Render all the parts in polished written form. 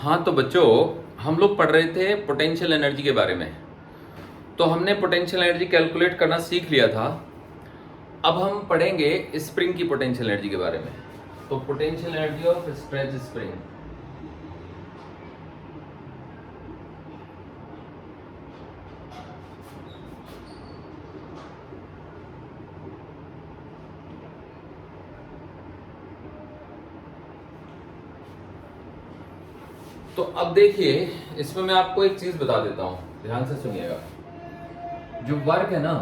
हाँ तो बच्चों, हम लोग पढ़ रहे थे पोटेंशियल एनर्जी के बारे में। तो हमने पोटेंशियल एनर्जी कैलकुलेट करना सीख लिया था। अब हम पढ़ेंगे स्प्रिंग की पोटेंशियल एनर्जी के बारे में। तो potential energy of stretch spring. तो अब देखिए, इसमें मैं आपको एक चीज बता देता हूं, ध्यान से सुनिएगा। जो वर्क है ना,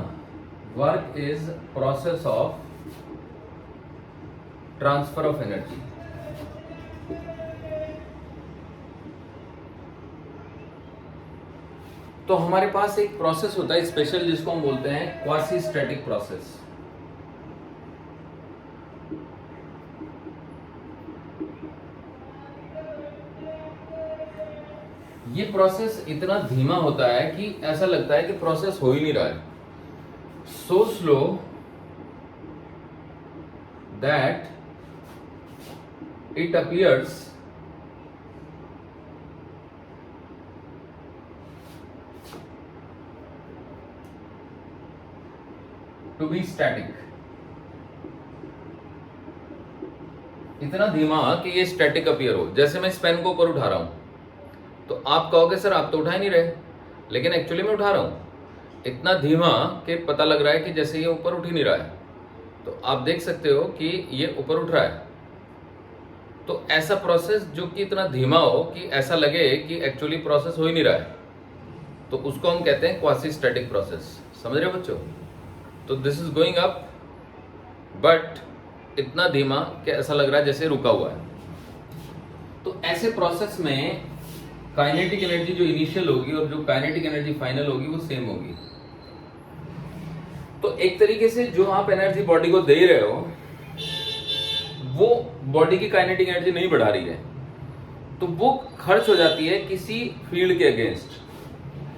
work is process of transfer of energy. तो हमारे पास एक प्रोसेस होता है स्पेशल, जिसको हम बोलते हैं क्वासी स्टैटिक प्रोसेस। ये प्रोसेस इतना धीमा होता है कि ऐसा लगता है कि प्रोसेस हो ही नहीं रहा है। So slow that it appears to be static. इतना धीमा कि ये स्टैटिक अपीयर हो। जैसे मैं इस पेन को ऊपर उठा रहा हूं तो आप कहोगे सर आप तो उठा ही नहीं रहे, लेकिन एक्चुअली मैं उठा रहा हूं। इतना धीमा कि पता लग रहा है कि जैसे ये ऊपर उठ ही नहीं रहा है। तो आप देख सकते हो कि ये ऊपर उठ रहा है। तो ऐसा प्रोसेस जो कि इतना धीमा हो कि ऐसा लगे कि एक्चुअली प्रोसेस हो ही नहीं रहा है, तो उसको हम कहते हैं क्वासी स्टैटिक प्रोसेस। समझ रहे हो बच्चों? तो this is going up but इतना धीमा कि ऐसा लग रहा है जैसे रुका हुआ है। तो ऐसे प्रोसेस में काइनेटिक एनर्जी जो इनिशियल होगी और जो काइनेटिक एनर्जी फाइनल होगी वो सेम होगी। तो एक तरीके से जो आप एनर्जी बॉडी को दे रहे हो वो बॉडी की काइनेटिक एनर्जी नहीं बढ़ा रही है, तो वो खर्च हो जाती है किसी फील्ड के अगेंस्ट।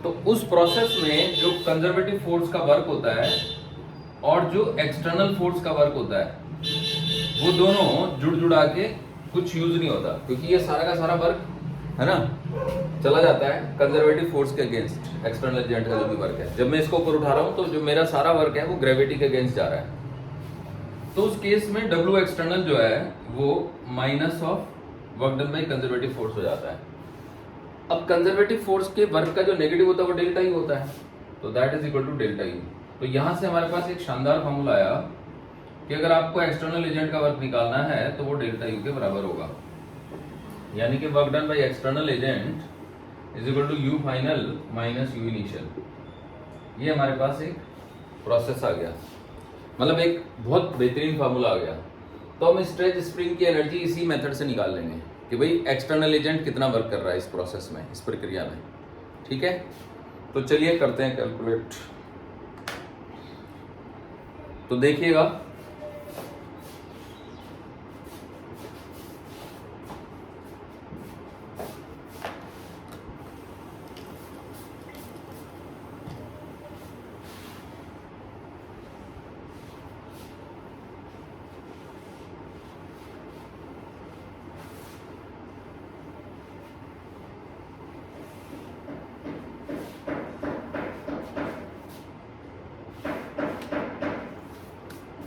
तो उस प्रोसेस में जो कंजर्वेटिव फोर्स का वर्क होता है और जो एक्सटर्नल फोर्स का वर्क होता है वो दोनों जुड़ जुड़ा के कुछ यूज नहीं होता, क्योंकि ये सारा का सारा वर्क है ना चला जाता है कंजर्वेटिव फोर्स के अगेंस्ट। एक्सटर्नल एजेंट का जो भी वर्क है, जब मैं इसको ऊपर उठा रहा हूं तो जो मेरा सारा वर्क है वो ग्रेविटी के अगेंस्ट जा रहा है। तो उस केस में डब्ल्यू एक्सटर्नल जो है वो minus of work done by conservative force हो जाता है। अब कंजर्वेटिव फोर्स के वर्क का जो नेगेटिव होता है वो डेल्टा यू होता है, तो that is equal to delta U. तो यहां से हमारे पास एक शानदार फॉर्मूला आया कि अगर आपको एक्सटर्नल एजेंट का वर्क निकालना है तो वो डेल्टा यू के बराबर होगा, यानी कि work done by external agent is equal to U final minus U initial. ये हमारे पास एक प्रोसेस आ गया, मतलब एक बहुत बेहतरीन फार्मूला आ गया। तो हम स्ट्रेच स्प्रिंग की एनर्जी इसी मेथड से निकाल लेंगे कि भाई एक्सटर्नल एजेंट कितना वर्क कर रहा है इस प्रोसेस में, इस प्रक्रिया में। ठीक है, तो चलिए करते हैं कैलकुलेट। तो देखिएगा,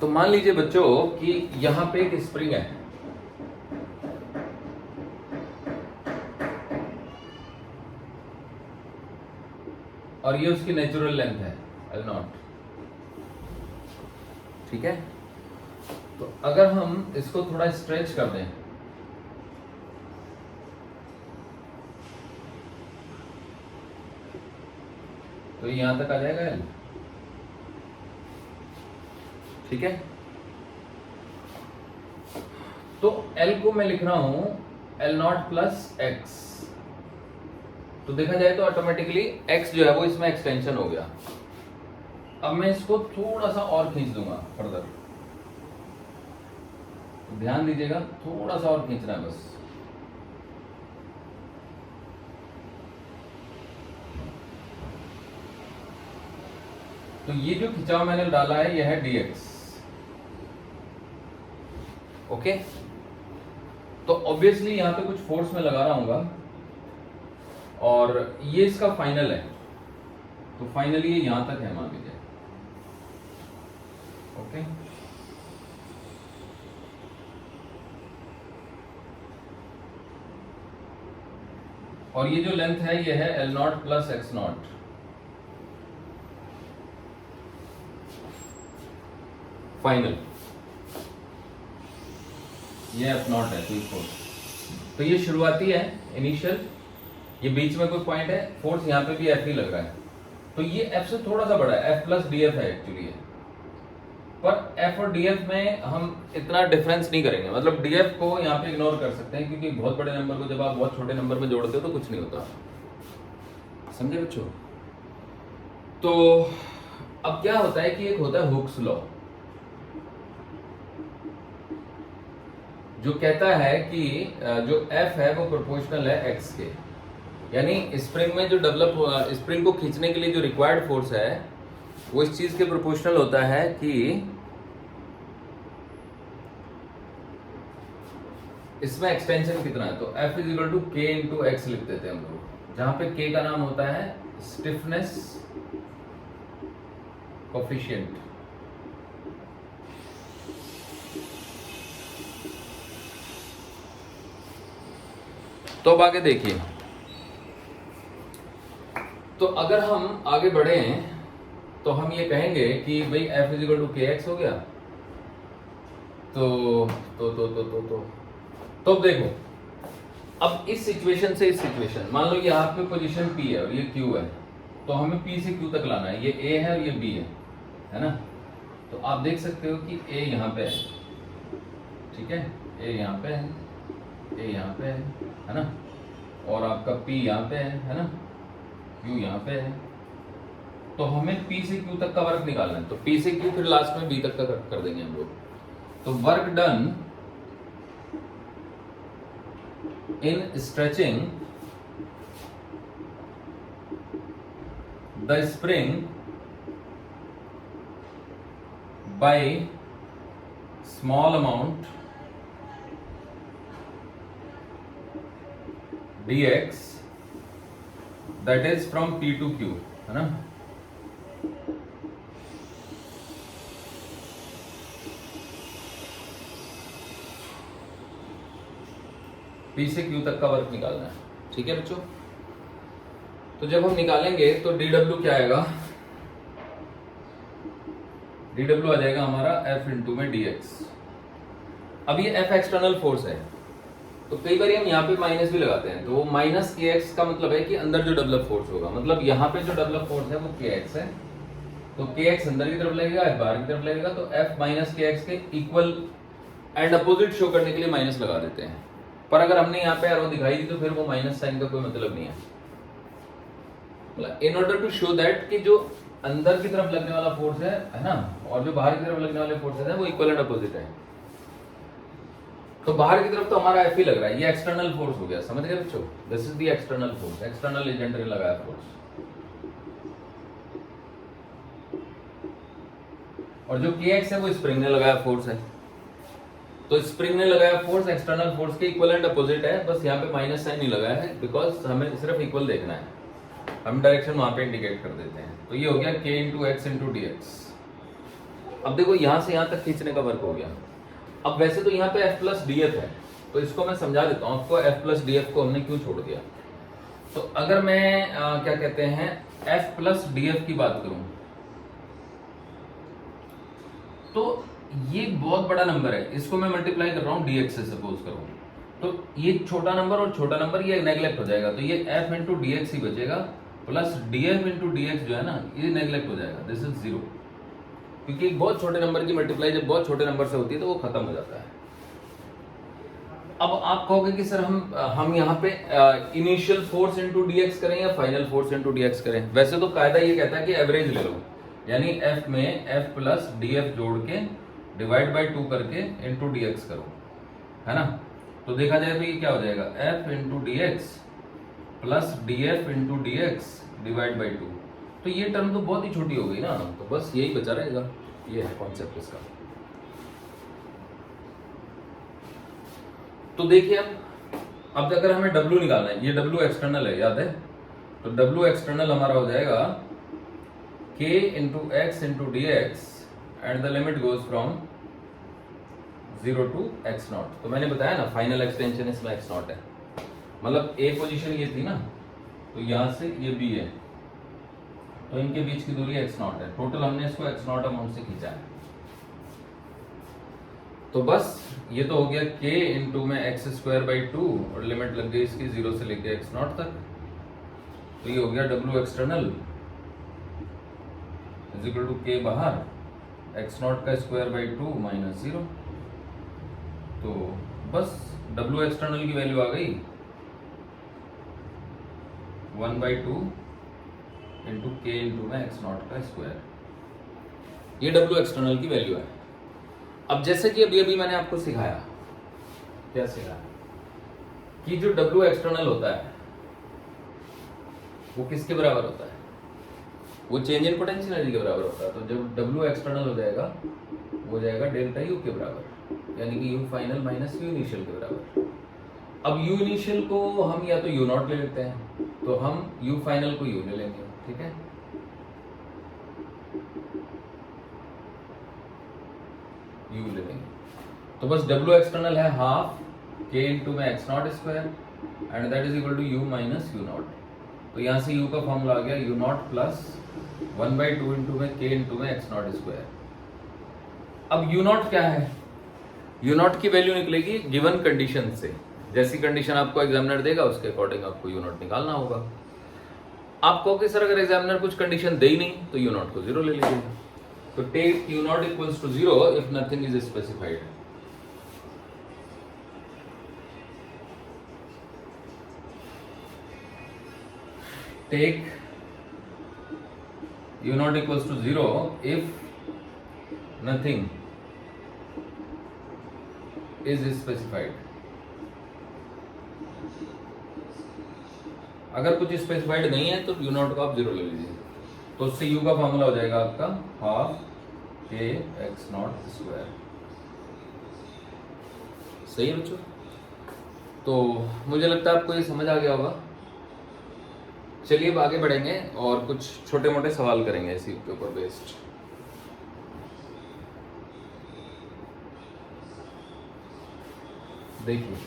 तो मान लीजिए बच्चों कि यहां पे एक स्प्रिंग है और ये उसकी नेचुरल लेंथ है L0। ठीक है, तो अगर हम इसको थोड़ा स्ट्रेच कर दें तो यहां तक आ जाएगा L। ठीक है, तो L को मैं लिख रहा हूं L0 प्लस एक्स। तो देखा जाए तो ऑटोमेटिकली x जो है वो इसमें एक्सटेंशन हो गया। अब मैं इसको थोड़ा सा और खींच दूंगा फर्दर, तो ध्यान दीजिएगा, थोड़ा सा और खींचना है बस। तो ये जो खिंचाव मैंने डाला है यह है dx। ओके, तो ऑब्वियसली यहां पे कुछ फोर्स में लगा रहा हूंगा और ये इसका फाइनल है, तो फाइनली ये यहां तक है मान लीजिए। ओके, और ये जो लेंथ है ये है L0 प्लस X0। फाइनल ये F0 है, कोई फोर्स। तो ये शुरुआती है, इनिशियल, ये बीच में कोई पॉइंट है, फोर्स यहाँ पे भी F ही लग रहा है। तो ये F से थोड़ा सा बड़ा है, F प्लस DF है एक्चुअली है। पर F और DF में हम इतना डिफरेंस नहीं करेंगे, मतलब DF को यहाँ पे इग्नोर कर सकते हैं, क्योंकि बहुत बड़े नंबर को जब आप बहुत छोटे नंबर में जोड़ते हो तो कुछ नहीं होता। समझे बच्चों? तो अब क्या होता है कि एक होता है हुक्स लॉ, जो कहता है कि जो F है वो प्रोपोर्शनल है X के, यानी स्प्रिंग में जो डेवलप, स्प्रिंग को खींचने के लिए जो रिक्वायर्ड फोर्स है वो इस चीज के प्रोपोर्शनल होता है कि इसमें एक्सटेंशन कितना है। तो F is equal to K into x लिख देते हैं हम लोग, जहां पे K का नाम होता है स्टिफनेस कोफिशिएंट। तो अब आगे देखिए, तो अगर हम आगे बढ़े तो हम ये कहेंगे कि भाई F इज इक्वल टू के एक्स हो गया। तो अब देखो, अब इस सिचुएशन से इस सिचुएशन, मान लो यहाँ पे पोजीशन P है और ये Q है, तो हमें P से Q तक लाना है। ये A है और ये B है ना? तो आप देख सकते हो कि A यहाँ पे है, ठीक है, A यहाँ पे है, A यहाँ पे है ना, और आपका P यहाँ पे है ना, Q यहाँ पे है। तो हमें P से Q तक का वर्क निकालना है, तो P से Q फिर लास्ट में B तक का कर देंगे हम लोग। तो work done in stretching the spring by small amount dx that is from P to Q, है ना? P से Q तक का वर्क निकालना है, ठीक है बच्चों? तो जब हम निकालेंगे तो dW क्या आएगा? dW आ जाएगा हमारा F इंटू में dx। अब ये F एक्सटर्नल फोर्स है, तो कई बार हम यहाँ पे माइनस भी लगाते हैं, तो माइनस के एक्स का मतलब है कि अंदर जो डेवलप फोर्स होगा, मतलब यहाँ पे जो डेवलप फोर्स है वो के एक्स है, तो के एक्स अंदर की तरफ लगेगा, F बाहर की तरफ लगेगा, तो F माइनस के एक्स के इक्वल एंड अपोजिट शो करने के लिए माइनस लगा देते हैं। पर अगर हमने यहाँ पे एरो दिखाई दी तो फिर वो माइनस साइन का कोई मतलब नहीं है। In order to show that कि जो अंदर की तरफ लगने वाला फोर्स है ना, और जो बाहर की तरफ लगने वाले फोर्सेस है वो इक्वल एंड अपोजिट है। तो बाहर की तरफ तो हमारा F ही लग रहा है, ये एक्सटर्नल फोर्स हो गया, समझ गए बच्चों? This is the external force, external agent ने लगाया फोर्स। और जो Kx है वो स्प्रिंग ने लगाया फोर्स है। तो स्प्रिंग ने लगाया फोर्स एक्सटर्नल फोर्स के इक्वल एंड अपोजिट है, बस यहाँ पे माइनस साइन नहीं लगाया है, बिकॉज हमें सिर्फ इक्वल देखना है, हम डायरेक्शन वहां पे इंडिकेट कर देते हैं। तो ये हो गया K into x into d x. अब देखो यहाँ से यहाँ तक खींचने का वर्क हो गया। अब वैसे तो यहाँ पे F प्लस DF है, तो इसको मैं समझा देता हूँ आपको, F प्लस DF को हमने क्यों छोड़ दिया। तो अगर मैं क्या कहते हैं F प्लस DF की बात करूं, तो ये बहुत बड़ा नंबर है, इसको मैं मल्टीप्लाई कर रहा हूँ DX से सपोज करूं, तो ये छोटा नंबर और छोटा नंबर ये नेग्लेक्ट हो जाएगा, तो ये F इंटू DX ही बचेगा, प्लस DF इंटू DX जो है ना ये नेग्लेक्ट हो जाएगा, दिस इज 0, क्योंकि बहुत छोटे नंबर की मल्टीप्लाई जब बहुत छोटे नंबर से होती है तो वो खत्म हो जाता है। अब आप कहोगे कि सर हम यहाँ पे इनिशियल फोर्स इनटू डीएक्स करें या फाइनल फोर्स इनटू डीएक्स करें। वैसे तो कायदा ये कहता है कि एवरेज ले लो, यानी F में F प्लस DF जोड़ के डिवाइड बाय 2 करके इनटू डीएक्स करो, है ना? तो देखा जाए तो ये क्या हो जाएगा, F into dx plus DF into dx divide by 2। तो ये टर्म तो बहुत ही छोटी हो गई ना, तो बस यही बचा रहेगा, ये है कॉन्सेप्ट इसका। तो देखिए अब अगर हमें W निकालना है, ये W एक्सटर्नल है, याद है, तो W एक्सटर्नल हमारा हो जाएगा K into x into d x and the limit goes from 0 to x naught. तो मैंने बताया ना फाइनल एक्सटेंशन इसमें x नॉट है, मतलब A पोजीशन ये थी ना, तो यहां से ये B है, तो इनके बीच की दूरी x नॉट है। टोटल हमने इसको x नॉट अमाउंट से खींचा है। तो बस ये तो हो गया k इंटू में एक्स स्क्वायर बाई 2 और लिमिट लग गई इसकी 0 से लेके x नॉट तक। तो ये हो गया W external is equal to k बाहर x नॉट का स्क्वायर बाई 2 माइनस 0। तो बस W एक्सटर्नल की वैल्यू आ गई 1/2 इंटू के इंटू में एक्स नॉट का स्क्वायर। ये W एक्सटर्नल की वैल्यू है। अब जैसे कि अभी अभी मैंने आपको सिखाया, क्या सिखाया कि जो W एक्सटर्नल होता है वो किसके बराबर होता है, वो चेंज इन पोटेंशियल एनर्जी के बराबर होता है। तो जब W एक्सटर्नल हो जाएगा वो हो जाएगा डेल्टा U के बराबर, यानी कि U final minus U initial के बराबर। अब U इनिशियल को हम या तो U नॉट ले लेते हैं, तो हम U फाइनल को U ले लेंगे, ठीक है। U ले लेंगे, तो बस W एक्सटर्नल है हाफ K इंटू में x naught square and that is equal to U minus U naught. तो यहाँ से U का फॉर्मूला आ गया U नॉट प्लस 1/2 इंटू में K इंटू में एक्स नॉट स्क्वायर। अब U नॉट क्या है, U नॉट की वैल्यू निकलेगी गिवन कंडीशन से। जैसी कंडीशन आपको एग्जामिनर देगा उसके अकॉर्डिंग आपको U नॉट निकालना होगा। आप कहोगे सर अगर एग्जामिनर कुछ कंडीशन दे ही नहीं तो U नॉट को 0 ले लीजिए। तो take U naught equals to 0 if nothing is specified. Take U naught equals to 0 if nothing is specified. अगर कुछ स्पेसिफाइड नहीं है तो U नॉट को आप 0 ले लीजिए। तो उससे U का फॉर्मूला हो जाएगा आपका half K x naught square. सही है बच्चों? तो मुझे लगता है आपको ये समझ आ गया होगा। चलिए अब आगे बढ़ेंगे और कुछ छोटे मोटे सवाल करेंगे इसी के ऊपर बेस्ड। देखिए,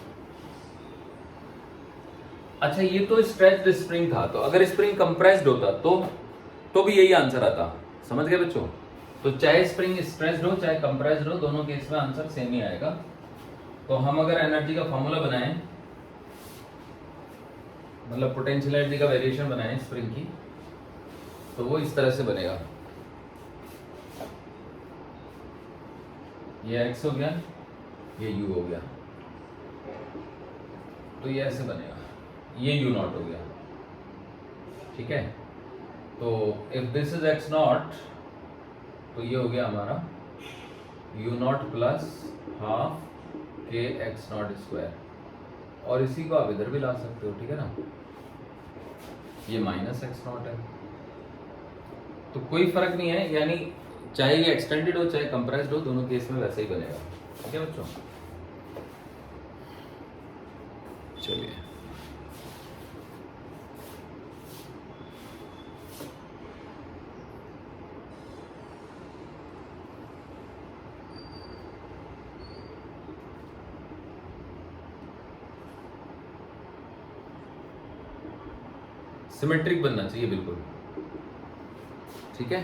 अच्छा ये तो स्ट्रेच्ड स्प्रिंग था, तो अगर स्प्रिंग कंप्रेस्ड होता तो भी यही आंसर आता। समझ गए बच्चों? तो चाहे स्प्रिंग स्ट्रेच्ड हो चाहे कंप्रेस्ड हो, दोनों केस में आंसर सेम ही आएगा। तो हम अगर एनर्जी का फॉर्मूला बनाएं, मतलब पोटेंशियल एनर्जी का वेरिएशन बनाएं स्प्रिंग की, तो वो इस तरह से बनेगा। ये x हो गया, ये u हो गया, तो ये ऐसे बनेगा। ये U नॉट हो गया, ठीक है। तो if this is x naught तो ये हो गया हमारा U naught plus half K x naught square. और इसी को आप इधर भी ला सकते हो, ठीक है ना। ये माइनस एक्स नॉट है, तो कोई फर्क नहीं है, यानी चाहे ये एक्सटेंडेड हो चाहे कंप्रेस्ड हो, दोनों केस में वैसे ही बनेगा, ठीक है बच्चों। चलिए सिमेट्रिक बनना चाहिए बिल्कुल, ठीक है।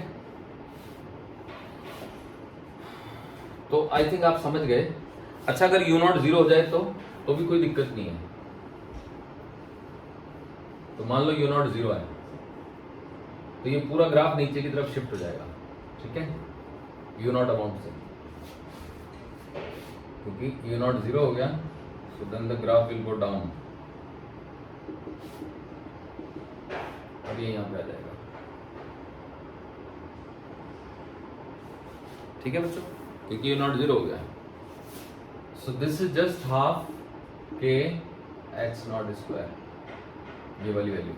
तो आई थिंक आप समझ गए। अच्छा अगर U नॉट 0 हो जाए तो भी कोई दिक्कत नहीं है। तो मान लो U नॉट 0 है तो ये पूरा ग्राफ नीचे की तरफ शिफ्ट हो जाएगा, ठीक है, U नॉट अमाउंट से, क्योंकि U नॉट 0 हो गया। So then the graph will go down. अब ये यहाँ पे आ जाएगा, ठीक है बच्चों, क्योंकि U नॉट 0 हो गया। So this is just half K x naught square, ये वाली वैल्यू।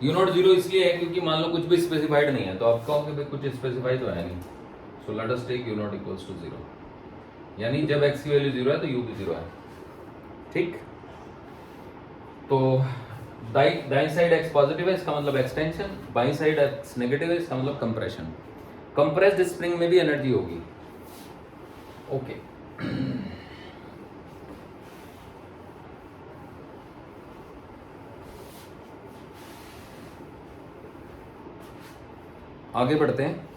U नॉट 0 इसलिए है क्योंकि मान लो कुछ भी स्पेसिफाइड नहीं है, तो आप कहोगे भाई कुछ स्पेसिफाइड तो है नहीं। So let us take U naught equals to 0, यानी जब x की वैल्यू 0 है तो U भी 0 है, ठीक। तो दाई साइड एक्स पॉजिटिव है, इसका मतलब extension, by side x negative है, इसका मतलब कंप्रेशन। कंप्रेस्ड स्प्रिंग में भी एनर्जी होगी। ओके आगे बढ़ते हैं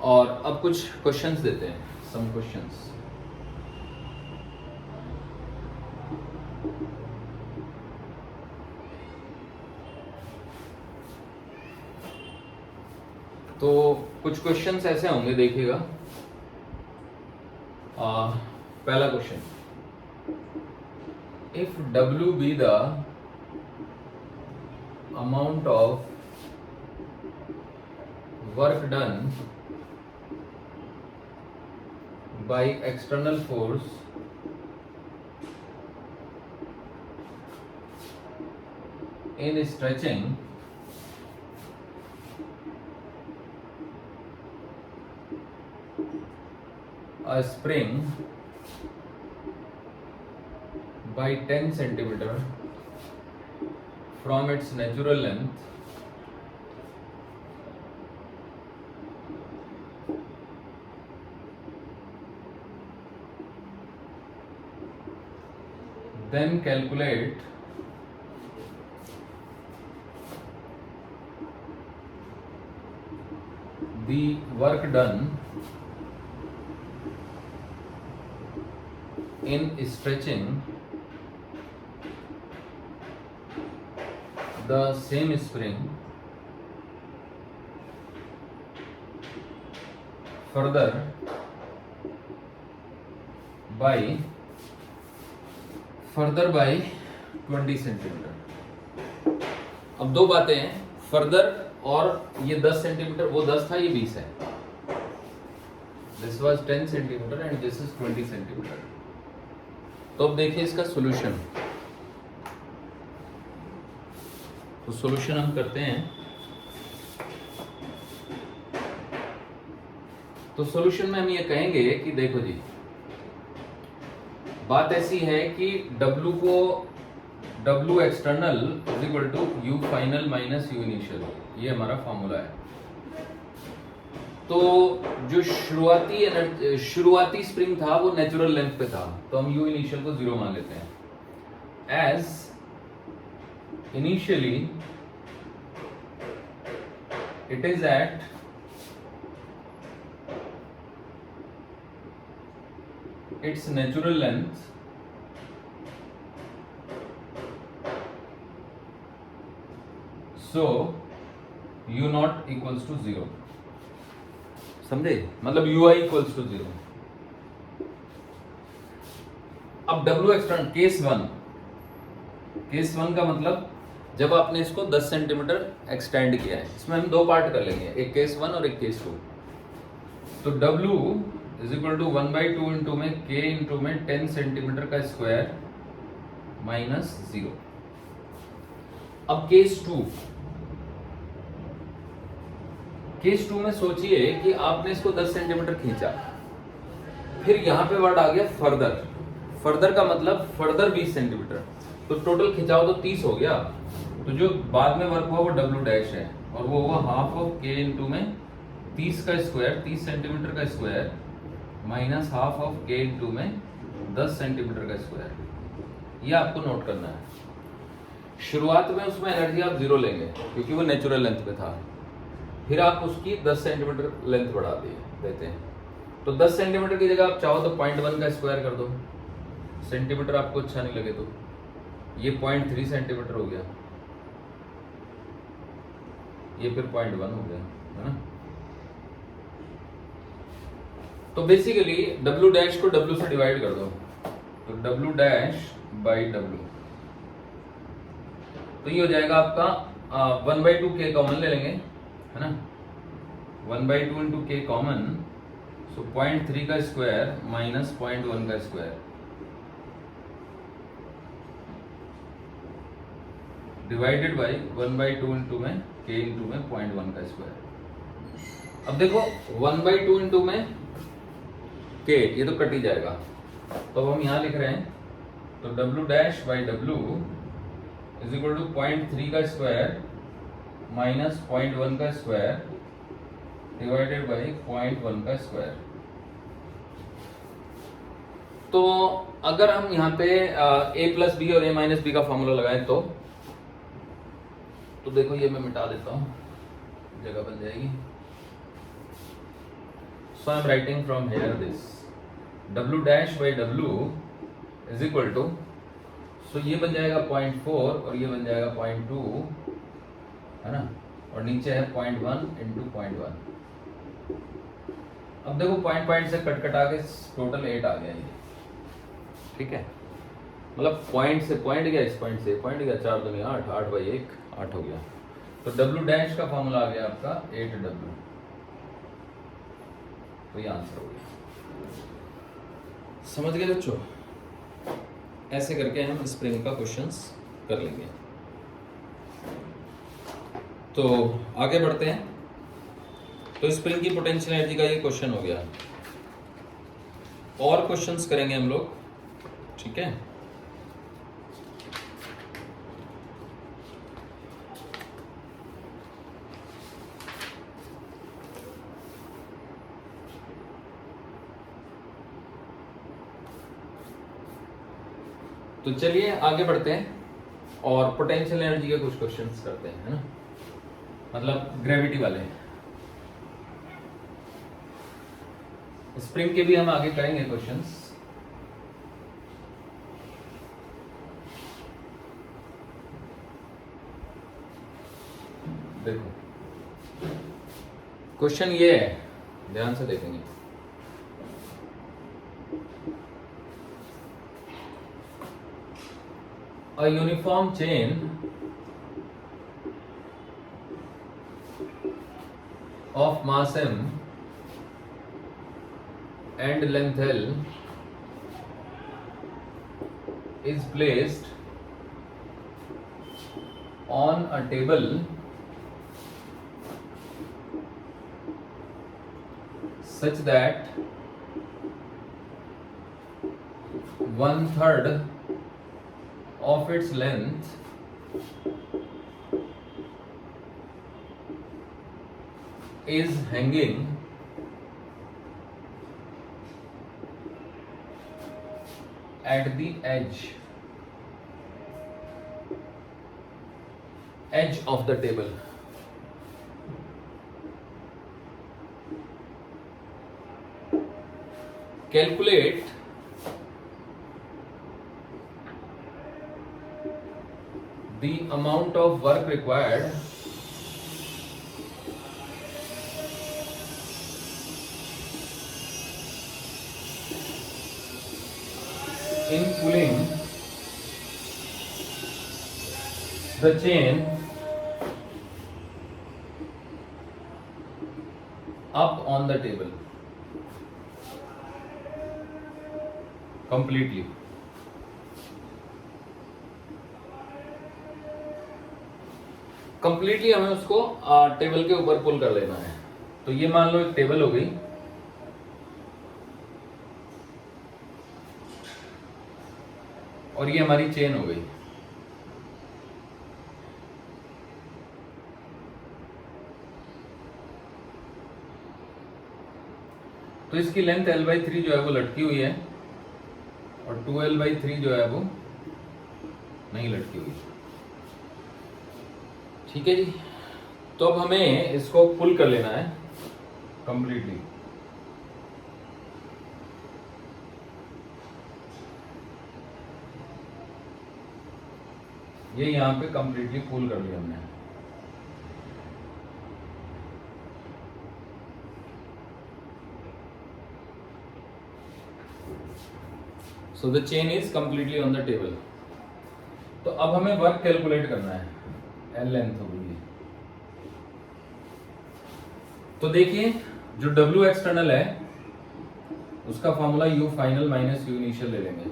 और अब कुछ क्वेश्चंस देते हैं, सम क्वेश्चंस। तो कुछ क्वेश्चंस ऐसे होंगे, देखिएगा। पहला question, if W be the amount of work done by external force in stretching a spring by 10 centimeter from its natural length, then calculate the work done in stretching the same spring further by 20 centimetre. अब दो बातें हैं, further और ये 10 centimetre, वो 10 था, ये 20 है। This was 10 centimetre and this is 20 centimetre. तो अब देखिए इसका सॉल्यूशन। तो सॉल्यूशन हम करते हैं। तो सॉल्यूशन में हम ये कहेंगे कि देखो जी, बात ऐसी है कि W external is equal to U final minus U initial, ये हमारा फॉर्मूला है। तो जो शुरुआती स्प्रिंग था वो नेचुरल लेंथ पे था, तो हम U इनिशियल को 0 मान लेते हैं। As initially it is at its natural length, so U naught equals to 0। समझे? मतलब UI equals to 0। अब W एक्सटर्नल केस 1 का मतलब जब आपने इसको 10 सेंटीमीटर एक्सटेंड किया है, इसमें हम दो पार्ट कर लेंगे, एक केस 1 और एक केस 2। तो W is equal to 1/2 into में K इंटू में 10 सेंटीमीटर का स्क्वायर माइनस 0। अब केस 2 में सोचिए कि आपने इसको 10 सेंटीमीटर खींचा, फिर यहां पे वर्ड आ गया फर्दर का मतलब फर्दर 20 सेंटीमीटर, तो टोटल खिंचाव तो 30 हो गया। तो जो बाद में वर्क हुआ वो W डैश है, और वो हुआ हाफ ऑफ K इंटू में 30 का स्क्वायर, 30 सेंटीमीटर का square minus half of K into में 10 सेंटीमीटर का स्क्वायर। ये आपको नोट करना है। शुरुआत में उसमें एनर्जी आप 0 लेंगे क्योंकि वो नेचुरल लेंथ पे था, फिर आप उसकी 10 सेंटीमीटर लेंथ बढ़ा देते हैं। तो 10 सेंटीमीटर की जगह आप चाहो तो 0.1 का स्क्वायर कर दो, सेंटीमीटर आपको अच्छा नहीं लगे तो। ये 0.3 सेंटीमीटर हो गया, ये फिर 0.1 हो गया, है ना। तो बेसिकली W डैश को W से डिवाइड कर दो, तो W डैश बाई W, तो ये हो जाएगा आपका 1/2 K कॉमन ले लेंगे, है ना। 1/2 इंटू K कॉमन, सो 0.3 का स्क्वायर माइनस 0.1 का स्क्वायर डिवाइडेड बाई 1/2 इंटू में K इंटू में 0.1 का स्क्वायर। अब देखो 1/2 इंटू में K, ये तो कट ही जाएगा, तो अब हम यहाँ लिख रहे हैं, तो W dash by W is equal to 0.3 का स्क्वायर माइनस 0.1 का स्क्वायर डिवाइडेड बाई 0.1 का स्क्वायर। तो अगर हम यहाँ पे a प्लस बी और a माइनस बी का फॉर्मूला लगाएं तो देखो ये मैं मिटा देता हूँ, जगह बन जाएगी। So I am writing from here this w dash by w is equal to, so ये बन जाएगा 0.4 और ये बन जाएगा 0.2, है ना, और नीचे है 0.1 इंटू 0.1। अब देखो पॉइंट से कटा के टोटल 8 आ गया ये, ठीक है। मतलब पॉइंट से पॉइंट गया, इस पॉइंट से पॉइंट गया, 4 दूनी 8, 8 बाई 1 8 हो गया। तो w डैश का फॉर्मूला आ गया आपका 8w, तो ये आंसर हो गया। समझ गए बच्चों? ऐसे करके हम स्प्रिंग का क्वेश्चंस कर लेंगे। तो आगे बढ़ते हैं। तो स्प्रिंग की पोटेंशियल एनर्जी का ये क्वेश्चन हो गया। और क्वेश्चंस करेंगे हम लोग, ठीक है। तो चलिए आगे बढ़ते हैं और पोटेंशियल एनर्जी के कुछ क्वेश्चंस करते हैं, है ना, मतलब ग्रेविटी वाले। स्प्रिंग के भी हम आगे करेंगे क्वेश्चंस। देखो क्वेश्चन ये है, ध्यान से देखेंगे। A uniform chain of mass m and length L is placed on a table such that 1/3 of its length is hanging at the edge of the table. Calculate the amount of work required in pulling the chain up on the table completely. Completely हमें उसको table के ऊपर पुल कर लेना है। तो ये मान लो एक टेबल हो गई, और ये हमारी चेन हो गई। तो इसकी लेंथ l/3 जो है वो लटकी हुई है, और 2l/3 जो है वो नहीं लटकी हुई। ठीक है जी। तो अब हमें इसको पुल कर लेना है कंप्लीटली। ये यहां पे कंप्लीटली पुल कर लिया हमने। So the chain is completely on the table. तो अब हमें वर्क कैलकुलेट करना है। एल लेंथ हो गई। तो देखिए जो W एक्सटर्नल है उसका formula U final minus U initial ले लेंगे।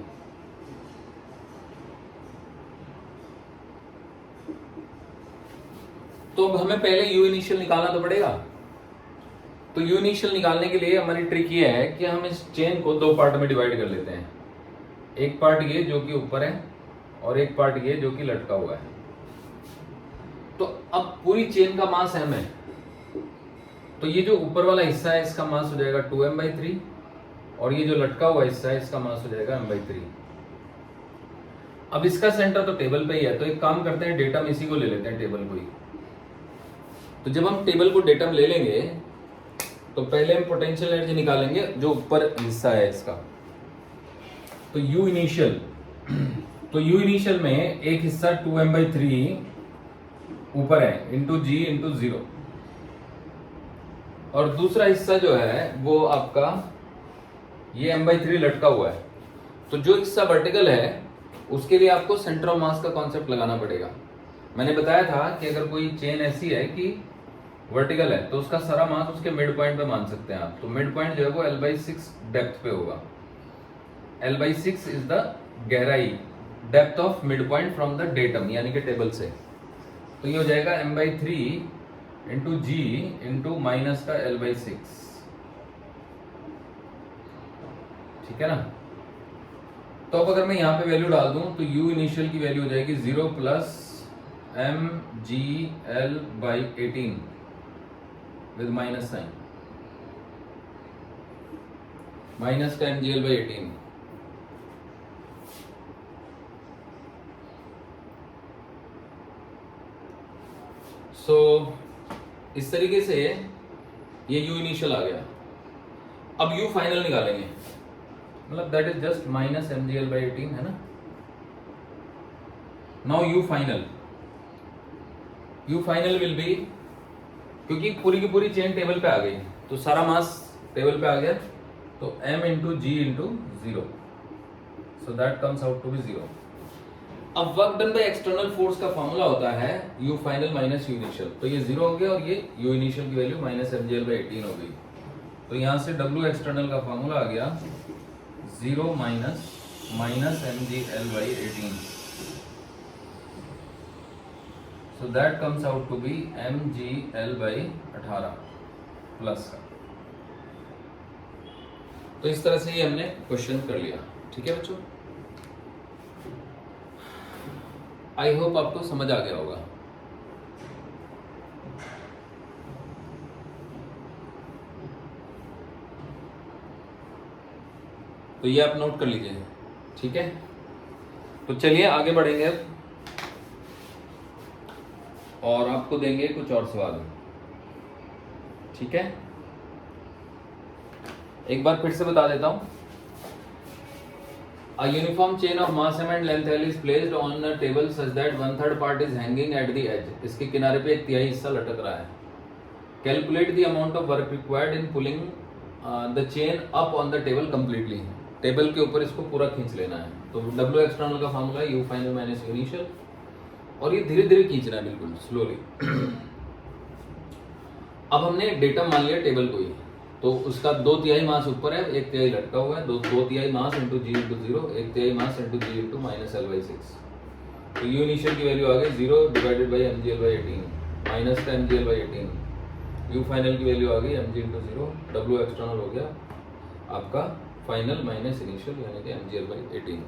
तो अब हमें पहले U इनिशियल निकालना तो पड़ेगा। तो U इनिशियल निकालने के लिए हमारी ट्रिक ये है कि हम इस चेन को दो पार्ट में डिवाइड कर लेते हैं। एक पार्ट ये जो कि ऊपर है और एक पार्ट ये जो कि लटका हुआ है। अब पूरी चेन का मास m है, तो ये जो ऊपर वाला हिस्सा है इसका मास हो जाएगा 2m/3 और ये जो लटका हुआ हिस्सा है इसका मास हो जाएगा m/3। अब इसका सेंटर तो टेबल पे ही है, तो एक काम करते हैं, डेटम इसी को ले लेते हैं, टेबल को ही। तो जब हम टेबल को डेटम ले लेंगे तो पहले हम पोटेंशियल एनर्जी निकालेंगे जो ऊपर हिस्सा है इसका। तो U इनिशियल, तो U इनिशियल में एक हिस्सा 2m/3 ऊपर है इंटू G इंटू 0, और दूसरा हिस्सा जो है वो आपका ये m/3 लटका हुआ है। तो जो हिस्सा वर्टिकल है उसके लिए आपको सेंटर ऑफ मास का कॉन्सेप्ट लगाना पड़ेगा। मैंने बताया था कि अगर कोई चेन ऐसी है कि वर्टिकल है तो उसका सारा मास उसके मिड पॉइंट पे मान सकते हैं आप। तो मिड पॉइंट जो है वो L/6 डेप्थ पे होगा। L/6 इज द गहराई, depth of mid point from the datum यानी कि टेबल से। तो ये हो जाएगा m/3 into G into minus का L/6, ठीक है ना। तो अब अगर मैं यहाँ पे वैल्यू डाल दूं तो U इनिशियल की वैल्यू हो जाएगी 0 plus mgl/18 with minus sign, minus का mgl/18। सो इस तरीके से ये U इनिशियल आ गया। अब U फाइनल निकालेंगे, मतलब that is just minus mgl/18 है ना। Now U final will B, क्योंकि पूरी की पूरी चेन टेबल पे आ गई तो सारा मास टेबल पे आ गया, तो m into g into 0, so that comes out to be 0। अब work done by external force का फॉर्मूला होता है U final minus U initial. तो ये 0 हो गया और ये U इनिशियल की वैल्यू माइनस mgl/18 हो गई। तो यहाँ से W एक्सटर्नल का फॉर्मूला आ गया 0 minus mgl/18, so that comes out to be mgl/18 plus का। तो इस तरह से ही हमने क्वेश्चन कर लिया, ठीक है बच्चों। आई होप आपको समझ आ गया होगा। तो ये आप नोट कर लीजिए, ठीक है। तो चलिए आगे बढ़ेंगे अब, और आपको देंगे कुछ और सवाल, ठीक है। एक बार फिर से बता देता हूं। A uniform chain of mass m and length L is placed on a table such that 1/3 part is hanging at the edge. इसके किनारे पे 1/3 हिस्सा लटक रहा है। Calculate the amount of work required in pulling the chain up on the table completely. Table के ऊपर इसको पूरा खींच लेना है। तो W एक्सटर्नल का फार्मूला है U final minus U initial, और ये धीरे धीरे खींचना है, बिल्कुल स्लोली। अब हमने डेटा मान लिया टेबल को ही, तो उसका 2/3 मास ऊपर है, 1/3 लटका हुआ है। 2/3 mass into G into 0, 1/3 mass into G into minus L/6। तो U इनिशियल की वैल्यू आ गई 0 डिवाइडेड बाई mgl/18 माइनस का mgl/18। U फाइनल की वैल्यू आ गई mg इंटू 0, W एक्सटर्नल हो गया आपका फाइनल माइनस इनिशियल यानी कि mgl/18।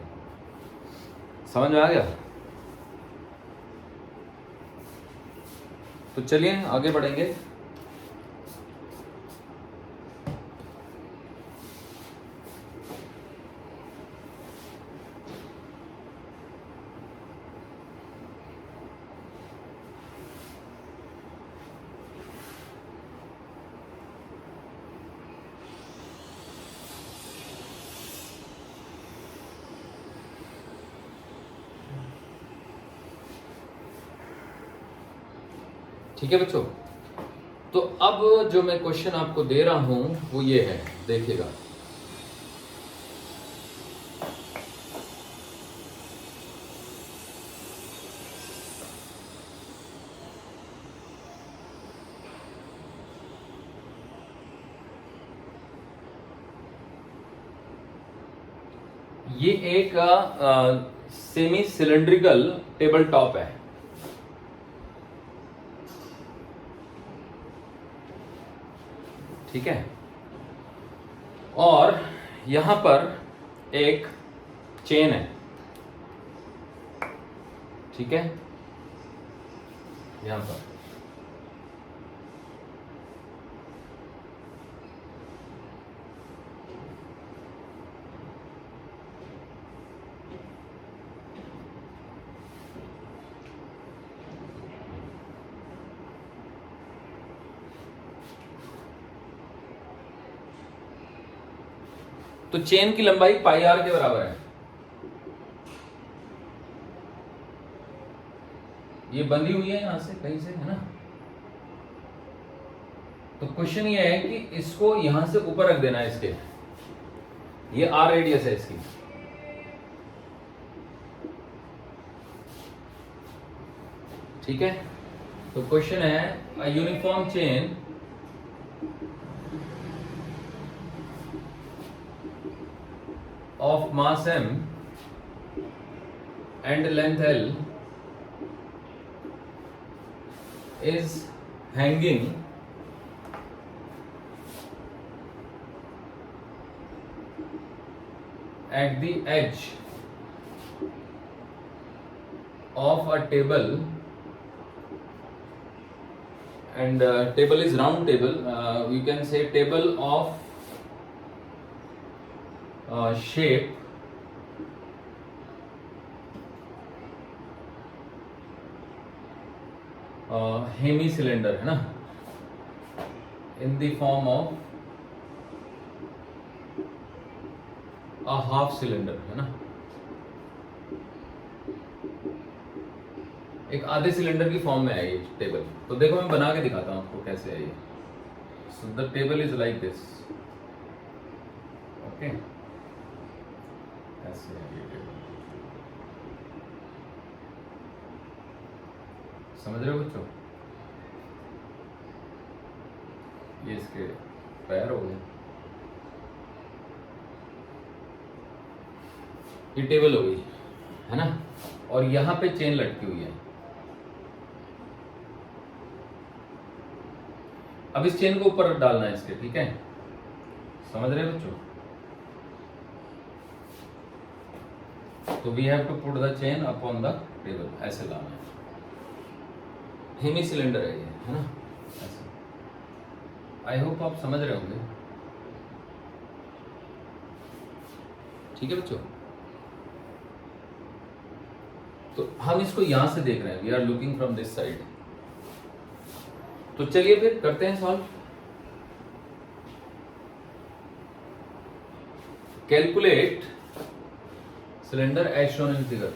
समझ में आ गया। तो चलिए आगे बढ़ेंगे। ठीक है बच्चों, तो अब जो मैं क्वेश्चन आपको दे रहा हूं वो ये है, देखिएगा। ये एक सेमी सिलेंड्रिकल टेबल टॉप है, ठीक है। और यहां पर एक चेन है, ठीक है, यहां पर तो चेन की लंबाई पाई आर के बराबर है। ये बंधी हुई है यहां से कहीं से, है ना। तो क्वेश्चन ये है कि इसको यहां से ऊपर रख देना है इसके, ये आर रेडियस है इसकी। ठीक है, तो क्वेश्चन है a uniform chain of mass m and length l is hanging at the edge of a table, and table is round table, you can say table of shape hemi cylinder, है ना, in the form of a half cylinder, है ना, एक आधे cylinder की form में है ये टेबल। तो देखो मैं बना के दिखाता हूं आपको कैसे है ये। So the table is like this, okay, ऐसे है ये टेबल, समझ रहे हो बच्चों। ये इसके पैर हो गए, ये टेबल हो गई, है ना, और यहां पे चेन लटकी हुई है। अब इस चेन को ऊपर डालना है इसके, ठीक है, समझ रहे बच्चों। तो we have to put the chain upon the table, ऐसे लाना है। हेमी सिलेंडर है ये, है ना, ऐसे। आई होप आप समझ रहे होंगे, ठीक है बच्चों। तो हम इसको यहां से देख रहे हैं, we are looking from this side. तो चलिए फिर करते हैं solve. Calculate cylinder as shown in figure.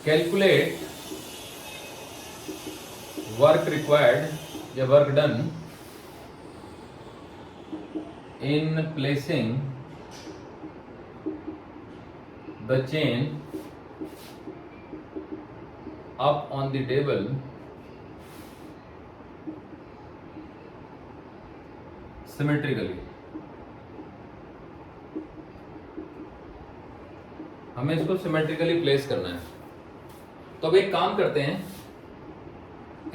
Calculate work required या work done in placing the chain up on the table symmetrically। हमें इसको सिमेट्रिकली प्लेस करना है। तो अब एक काम करते हैं,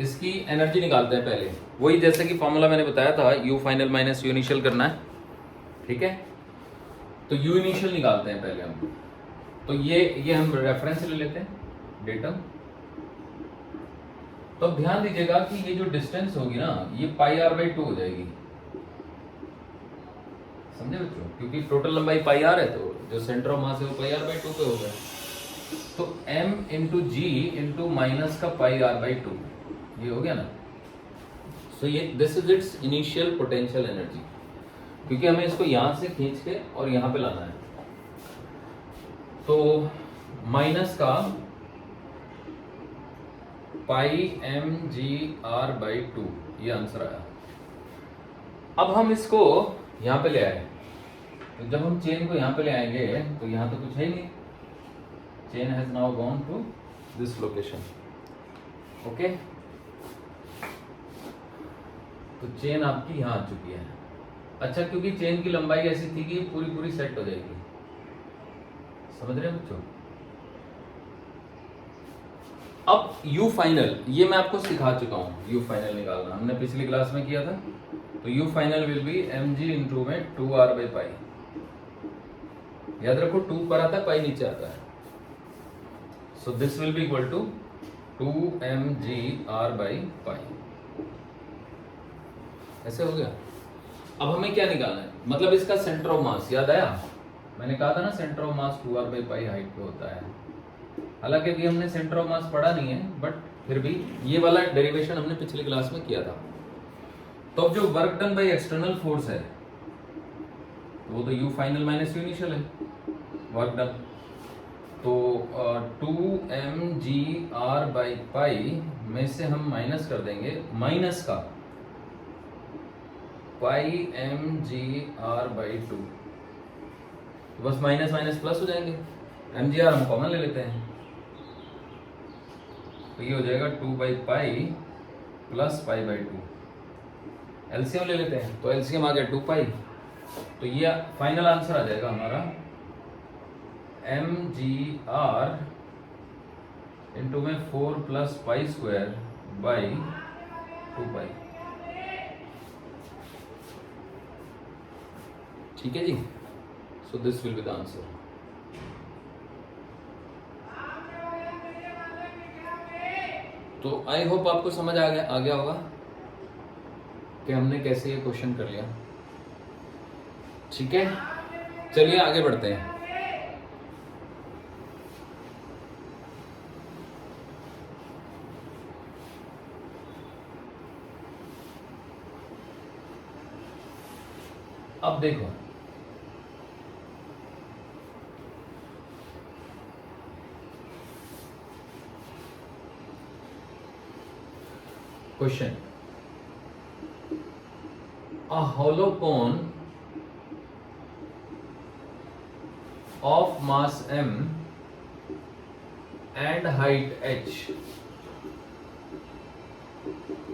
इसकी एनर्जी निकालते हैं पहले। वही जैसे कि फॉर्मूला मैंने बताया था, you final minus U initial करना है, ठीक है। तो यू इनिशियल निकालते हैं पहले हम। तो ये हम रेफरेंस ले लेते हैं, डेटम। तो अब ध्यान दीजिएगा कि ये जो डिस्टेंस होगी ना, ये पाई आर बाई 2 हो जाएगी, समझे बच्चों, क्योंकि टोटल लंबाई पाई आर है, तो जो सेंटर ऑफ मास है वो पाई आर बाई 2 पे होगा। तो m into g into minus का पाई आर बाई 2, ये हो गया ना। सो ये this is it's initial potential energy, क्योंकि हमें इसको यहां से खींच के और यहां पे लाना है। तो माइनस का पाई एम जी आर बाई 2, ये आंसर आया। अब हम इसको यहां पे ले आए, तो जब हम चेन को यहां पे ले आएंगे तो यहां तो कुछ है ही नहीं, chain has now gone to this location, okay. तो चेन आपकी यहां आ चुकी है। अच्छा, क्योंकि चेन की लंबाई ऐसी थी कि पूरी पूरी सेट हो जाएगी, समझ रहे हैं बच्चों। अब यू फाइनल, ये मैं आपको सिखा चुका हूं, यू फाइनल निकालना हमने पिछली क्लास में किया था। तो U final will be m g into में 2r बाई पाई। याद रखो 2 पर आता है, पाई नीचे आता है। So this will be equal to 2mgr by pi, ऐसे हो गया। अब हमें क्या निकालना है, मतलब इसका सेंटर ऑफ मास, याद आया, मैंने कहा था ना centre of mass 2r by pi height पे होता है। हालांकि अभी हमने सेंटर ऑफ मास पढ़ा नहीं है, बट फिर भी ये वाला डेरिवेशन हमने पिछली क्लास में किया था। तो अब जो work done by external force है वो तो U final minus U initial है, वर्क डन। तो 2mgr/पाई में से हम माइनस कर देंगे माइनस का पाई mgr/2, तो बस माइनस माइनस प्लस हो जाएंगे, mgr हम कॉमन ले लेते हैं, तो ये हो जाएगा 2/पाई प्लस पाई/2। एलसीएम ले लेते हैं, तो एलसीएम आ गया 2 पाई, तो ये फाइनल आंसर आ जाएगा हमारा mgr इंटू में 4 + पाई²/2 पाई। ठीक है जी, so this will be the answer. तो आई होप आपको समझ आ गया होगा कि हमने कैसे ये क्वेश्चन कर लिया। ठीक है, चलिए आगे बढ़ते हैं। अब देखो, question, a hollow cone of mass m and height h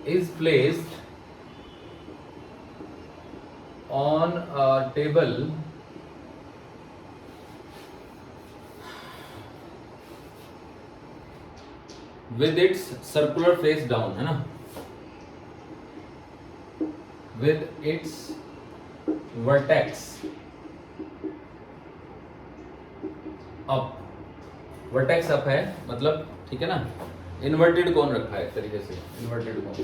is placed on a table with its circular face down, है ना, with its vertex up, vertex up है मतलब, ठीक है ना, इन्वर्टेड कोन रखा है एक तरीके से, inverted cone.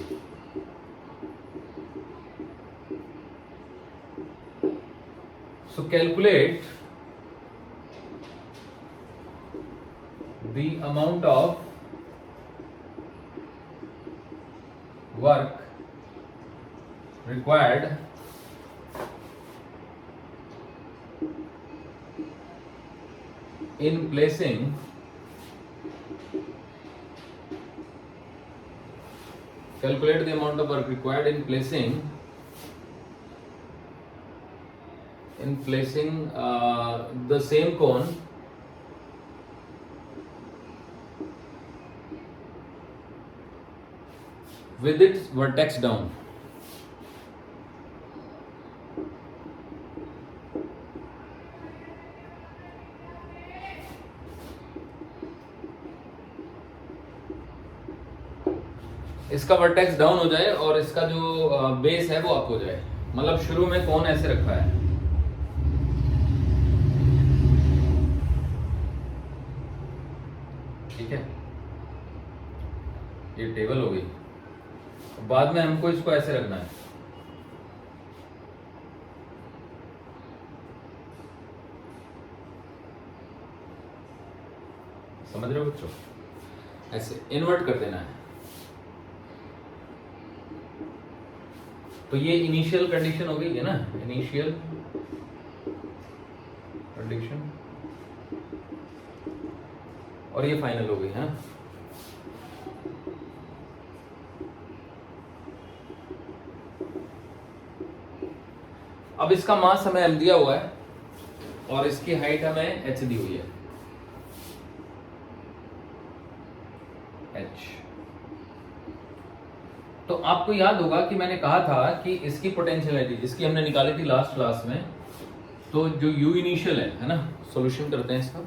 So calculate the amount of work required in placing calculate the amount of work required in placing the same cone with its vertex down। इसका वर्टेक्स डाउन हो जाए और इसका जो बेस है वो अप हो जाए, मतलब शुरू में कौन ऐसे रखा है, ठीक है, ये टेबल हो गई, बाद में हमको इसको ऐसे रखना है, समझ रहे हो बच्चों, ऐसे इन्वर्ट कर देना है। तो ये इनिशियल कंडीशन हो गई है ना, इनिशियल कंडीशन, और ये फाइनल हो गई है। अब इसका मास हमें m दिया हुआ है और इसकी हाइट हमें h दी हुई है, h। तो आपको याद होगा कि मैंने कहा था कि इसकी पोटेंशियलिटी जिसकी हमने निकाली थी लास्ट क्लास में, तो जो u इनिशियल है ना, सॉल्यूशन करते हैं इसका।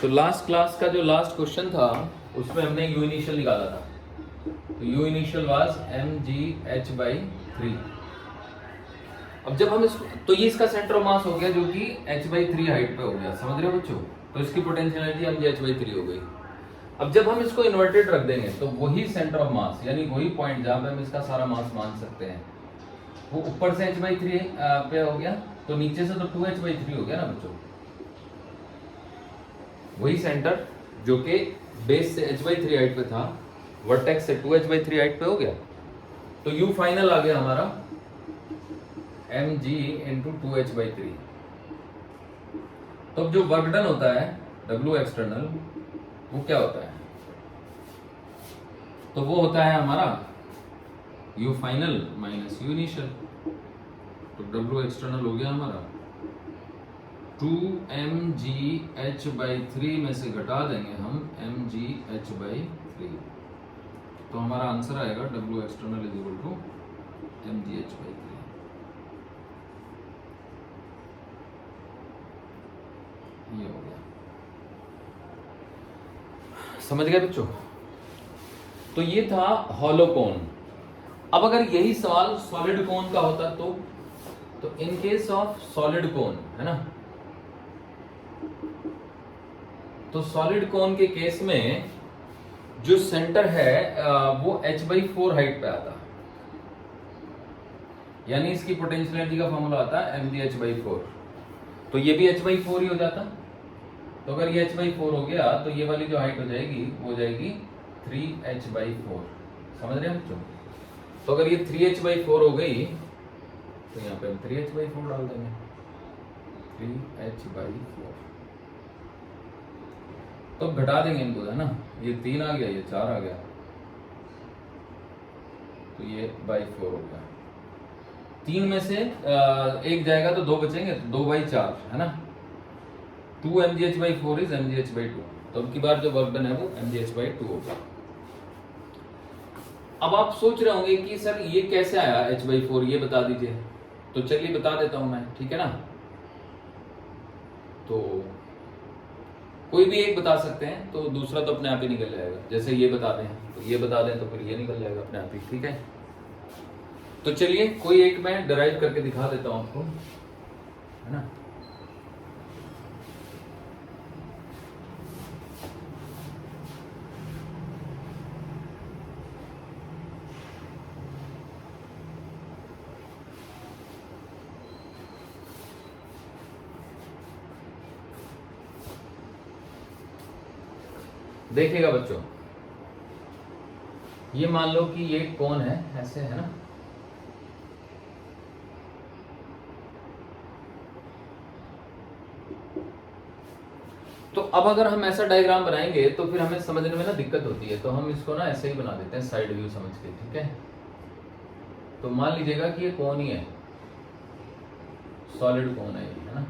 तो लास्ट क्लास का जो लास्ट क्वेश्चन था उसमें हमने u इनिशियल निकाला था, तो u इनिशियल वाज mgh/3। अब जब हम इसको, तो ये इसका सेंटर ऑफ मास हो गया जो कि h/3 हाइट पे हो गया, समझ रहे हो बच्चों, तो इसकी पोटेंशियलिटी mgh/3 हो गई। अब जब हम इसको इन्वर्टेड रख देंगे तो वही सेंटर ऑफ मास, यानी वही पॉइंट जहां पे हम इसका सारा मास मान सकते हैं, वो ऊपर से h/3 पे हो गया, तो नीचे से तो 2h/3 हो गया ना बच्चों, वही सेंटर जो कि बेस से h/3 हाइट पे था, वर्टेक्स से 2h/3 हाइट पे हो गया। तो U फाइनल आ गया हमारा mg इंटू 2h/3। तो अब जो वर्क डन होता है W एक्सटर्नल वो क्या होता है, तो वो होता है हमारा U final minus U initial. तो W एक्सटर्नल हो गया हमारा 2mgh/3 में से घटा देंगे हम mgh/3, तो हमारा आंसर आएगा W external is equal to mgh/3। ये हो गया, समझ गए बच्चों। तो ये था हॉलो कोन। अब अगर यही सवाल सॉलिड कोन का होता तो इन केस ऑफ सॉलिड कोन है ना, तो सॉलिड कोन के केस में जो सेंटर है वो h/4 हाइट पे आता, यानी इसकी पोटेंशियल एनर्जी का फॉर्मूला आता है mgh/4। तो ये भी h/4 ही हो जाता। तो अगर ये h/4 हो गया तो ये वाली जो हाइट हो जाएगी वो हो जाएगी 3h/4। समझ रहे हैं बच्चों। तो अगर ये 3h/4 हो गई तो यहाँ पे हम 3h/4 डाल देंगे, 3h/4। तो घटा देंगे इनको, है ना, ये 3 आ गया, ये 4 आ गया, तो ये /4 हो गया। 3 में से एक जाएगा तो 2 बचेंगे, तो 2/4 है ना। 2 mgh/4 इज mgh/2। तो अब की बार जो वर्क डन है वो mgh/2 होगा। अब आप सोच रहे होंगे कि सर ये कैसे आया h/4, ये बता दीजिए। तो चलिए बता देता हूं मैं, ठीक है ना। तो कोई भी एक बता सकते हैं तो दूसरा तो अपने आप ही निकल जाएगा। जैसे ये बता दें तो ये बता दें तो फिर ये निकल जाएगा अपने आप ही, ठीक है। तो चलिए कोई एक मैं डिराइव करके दिखा देता हूं आपको, है ना। देखिएगा बच्चों, ये मान लो कि ये कोन है, ऐसे है ना। तो अब अगर हम ऐसा डायग्राम बनाएंगे तो फिर हमें समझने में ना दिक्कत होती है, तो हम इसको ना ऐसे ही बना देते हैं साइड व्यू समझ के, ठीक है। तो मान लीजिएगा कि ये कोन ही है, सॉलिड कोन है ये, है ना।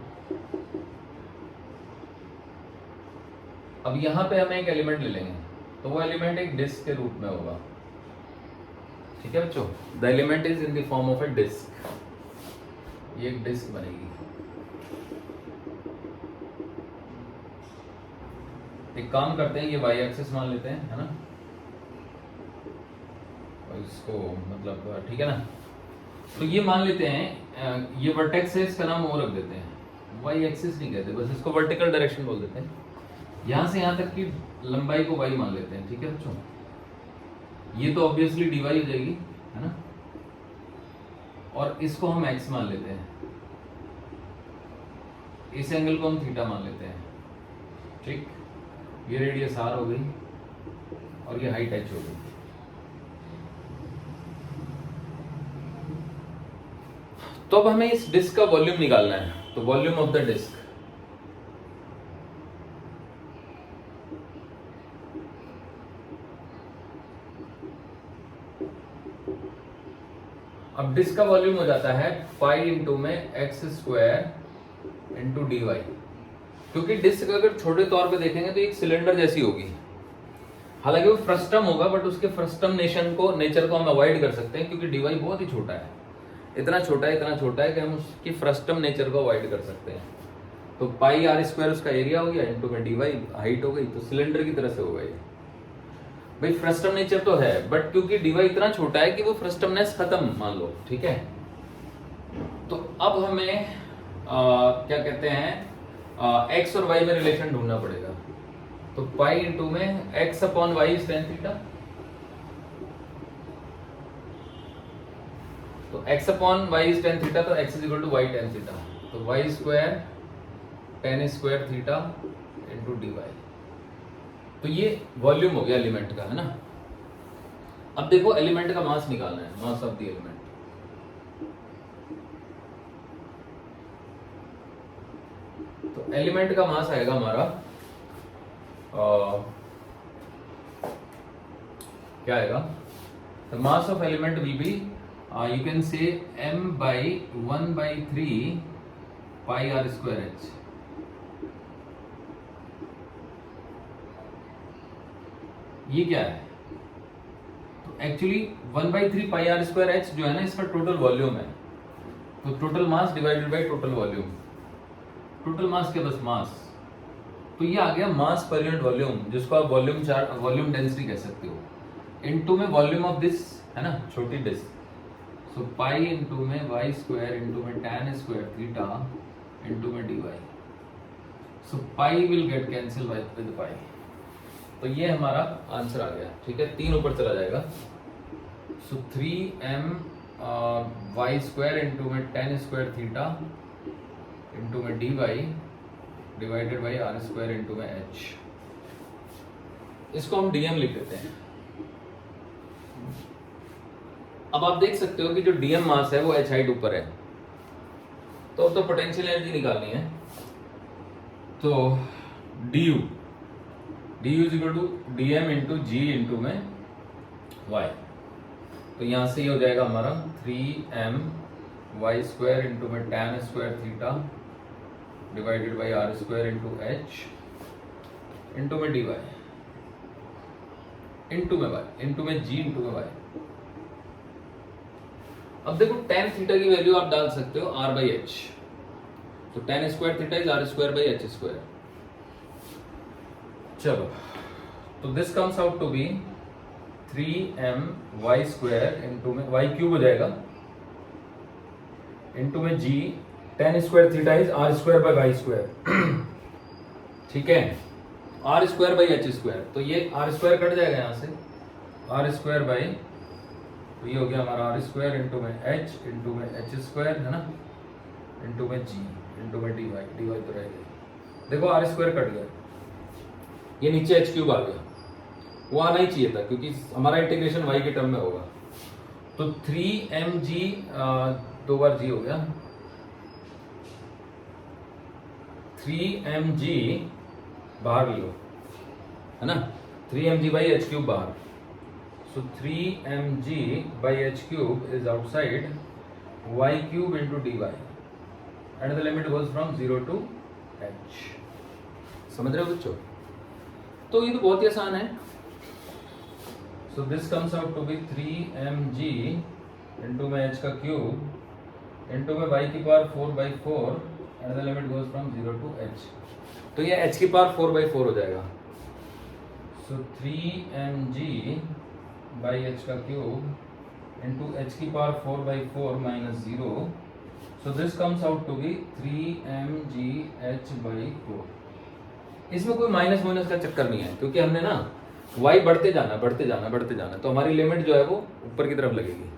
अब यहां पे हम एक एलिमेंट ले लेंगे, तो वो एलिमेंट एक डिस्क के रूप में होगा, ठीक है बच्चों। The element is in the form of a disc. ये एक डिस्क बनेगी। एक काम करते हैं, ये वाई एक्सिस मान लेते हैं, है ना, और इसको मतलब ठीक है ना। तो ये मान लेते हैं ये वर्टेक्स है, इसका नाम वो रख देते हैं, वाई एक्सिस नहीं कहते, बस इसको वर्टिकल डायरेक्शन बोल देते हैं। यहां से यहां तक की लंबाई को वाई मान लेते हैं, ठीक है बच्चों। ये तो ऑब्वियसली dy हो जाएगी, है ना, और इसको हम x मान लेते हैं, इस एंगल को हम थीटा मान लेते हैं, ठीक। ये रेडियस r हो गई और ये हाइट h हो गई। तो अब हमें इस डिस्क का वॉल्यूम निकालना है, तो वॉल्यूम ऑफ द डिस्क, अब डिस्क का वॉल्यूम हो जाता है पाई इंटू में x² इंटू dy। क्योंकि डिस्क अगर छोटे तौर पे देखेंगे तो एक सिलेंडर जैसी होगी, हालांकि वो फ्रस्टम होगा, बट उसके फ्रस्टम नेचर को हम अवॉइड कर सकते हैं, क्योंकि dy बहुत ही छोटा है, इतना छोटा है कि हम उसकी फ्रस्टम नेचर को अवॉइड कर सकते हैं। तो पाई r² उसका एरिया हो गया, इंटू में dy हाइट हो गई, तो सिलेंडर की तरह से होगा ये। भाई फ्रस्टम नेचर तो है, बट क्योंकि dy इतना छोटा है कि वो फ्रस्टमनेस खत्म मान लो, ठीक है। तो अब हमें क्या कहते हैं, x और y में रिलेशन ढूंढना पड़ेगा। तो पाई इंटू में x upon y is tan theta, तो x upon y is tan theta, तो x is equal to y tan theta, तो y² tan² theta into dy। तो ये वॉल्यूम हो गया एलिमेंट का, है ना। अब देखो एलिमेंट का मास निकालना है, मास ऑफ द एलिमेंट। तो एलिमेंट का मास आएगा हमारा क्या आएगा? The mass of element will be you can say m/1/3 pi r square h। ये क्या है? तो एक्चुअली 1/3 पाई r स्क्वायर h जो है ना, इसका टोटल वॉल्यूम है। तो total mass divided by total volume, total mass के बस मास, तो ये आ गया मास पर यूनिट वॉल्यूम, जिसको आप वॉल्यूम चार्ट, वॉल्यूम डेंसिटी कह सकते हो। इनटू में वॉल्यूम ऑफ दिस है ना, छोटी डिस्क, सो पाई इनटू में y स्क्वायर इनटू में tan स्क्वायर थीटा इनटू में dy। So pi will get cancel with pi. तो ये हमारा आंसर आ गया। ठीक है, 3 ऊपर चला जाएगा। सो 3m y स्क्वायर इनटू में tan स्क्वायर थीटा इनटू में dy divided by r square into में h। इसको हम dm लिख देते हैं। अब आप देख सकते हो कि जो dm मास है वो h हाइट ऊपर है, तो पोटेंशियल एनर्जी निकालनी है। तो du is equal to dm into g into में y। तो यहां से ये हो जाएगा हमारा 3m y स्क्वायर इंटू में tan square theta divided by r square into h into में dy इंटू में y इंटू में g इंटू में y। अब देखो tan थीटा की वैल्यू आप डाल सकते हो r बाई h। तो tan square theta is r square by h square. चलो, तो this comes out to be 3m y square into में y क्यूब हो जाएगा इंटू में g tan square theta is r square by y square. ठीक है, r square by h square. तो ये r स्क्वायर कट जाएगा यहाँ से, r स्क्वायर बाई, तो ये हो गया हमारा r स्क्वायर इंटू में h इंटू में h स्क्वायर है ना, इंटू में g इंटू में dy तो रह गया। देखो r स्क्वायर कट गया, ये नीचे h क्यूब आ गया। वो आना ही चाहिए था क्योंकि हमारा इंटीग्रेशन y के टर्म में होगा। तो 3mg 2 बार g हो गया, 3mg बाहर लो है ना, 3mg बाई h क्यूब बाहर। So 3mg by h cube is outside y cube into dy and the limit goes from 0 to h। समझ रहे हो बच्चों? तो ये तो बहुत ही आसान है। So this comes out to be 3mg into में h का क्यूब इंटू में y की power 4/4 and the limit goes from 0 to h। तो ये h की पावर 4/4 हो जाएगा। सो 3mg बाई h का क्यूब इंटू h की power 4/4 minus 0। So this comes out to be 3mgh/4। इसमें कोई माइनस माइनस का चक्कर नहीं है क्योंकि हमने ना y बढ़ते जाना बढ़ते जाना बढ़ते जाना, तो हमारी लिमिट जो है वो ऊपर की तरफ लगेगी।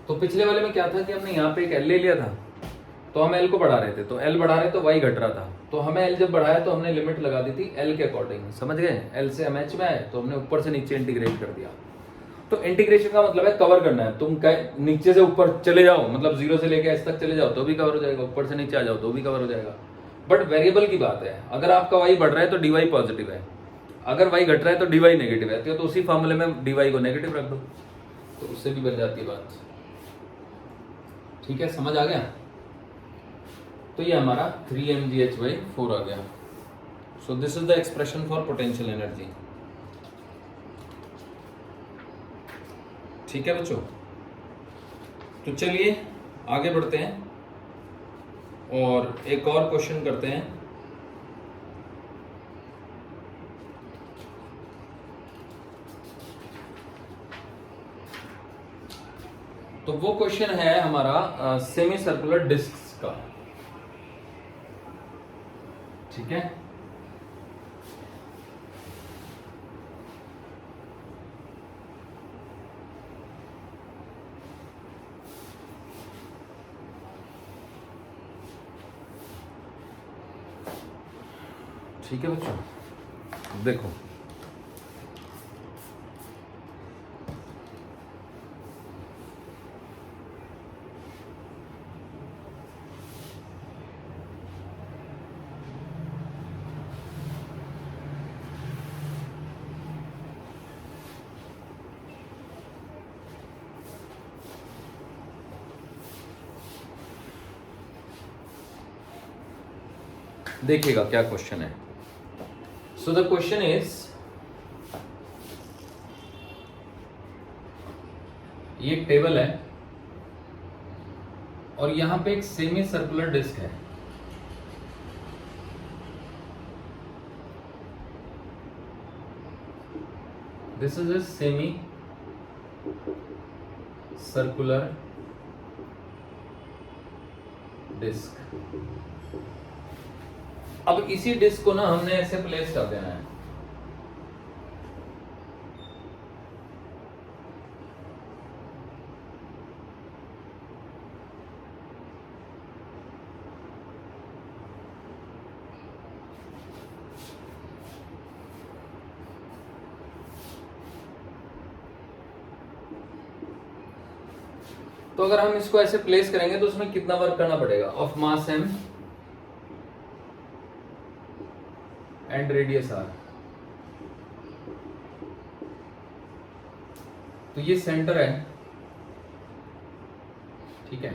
तो पिछले वाले में क्या था कि हमने यहाँ पे एक l ले लिया था, तो हम l को बढ़ा रहे थे, तो l बढ़ा रहे तो y घट रहा था। तो हमें l जब बढ़ाया तो हमने लिमिट लगा दी थी l के अकॉर्डिंग। समझ गए? l से हम h में आए तो हमने ऊपर से नीचे इंटीग्रेट कर दिया। तो इंटीग्रेशन का मतलब है कवर करना है। तुम नीचे से ऊपर चले जाओ, मतलब 0 से लेके h तक चले जाओ तो भी कवर हो जाएगा, ऊपर से नीचे आ जाओ तो भी कवर हो जाएगा। बट वेरिएबल की बात है, अगर आपका y बढ़ रहा है तो dy पॉजिटिव है, अगर y घट रहा है तो dy नेगेटिव है, तो उसी फॉर्मूले में dy को नेगेटिव रख दो, तो उससे भी बन जाती है बात। ठीक है, समझ आ गया? तो ये हमारा 3mgh/4 आ गया। So this is the expression for potential energy. ठीक है बच्चों, तो चलिए आगे बढ़ते हैं और एक और क्वेश्चन करते हैं। तो वो क्वेश्चन है हमारा सेमी सर्कुलर डिस्क का। ठीक है, ठीक है बच्चों, देखो देखिएगा क्या क्वेश्चन है। सो द क्वेश्चन इज, ये एक टेबल है और यहां पे एक सेमी सर्कुलर डिस्क है। This is a semi circular disc. अब इसी डिस्क को ना हमने ऐसे प्लेस कर देना है। तो अगर हम इसको ऐसे प्लेस करेंगे तो उसमें कितना वर्क करना पड़ेगा? Of mass m and radius r। तो ये सेंटर है, ठीक है।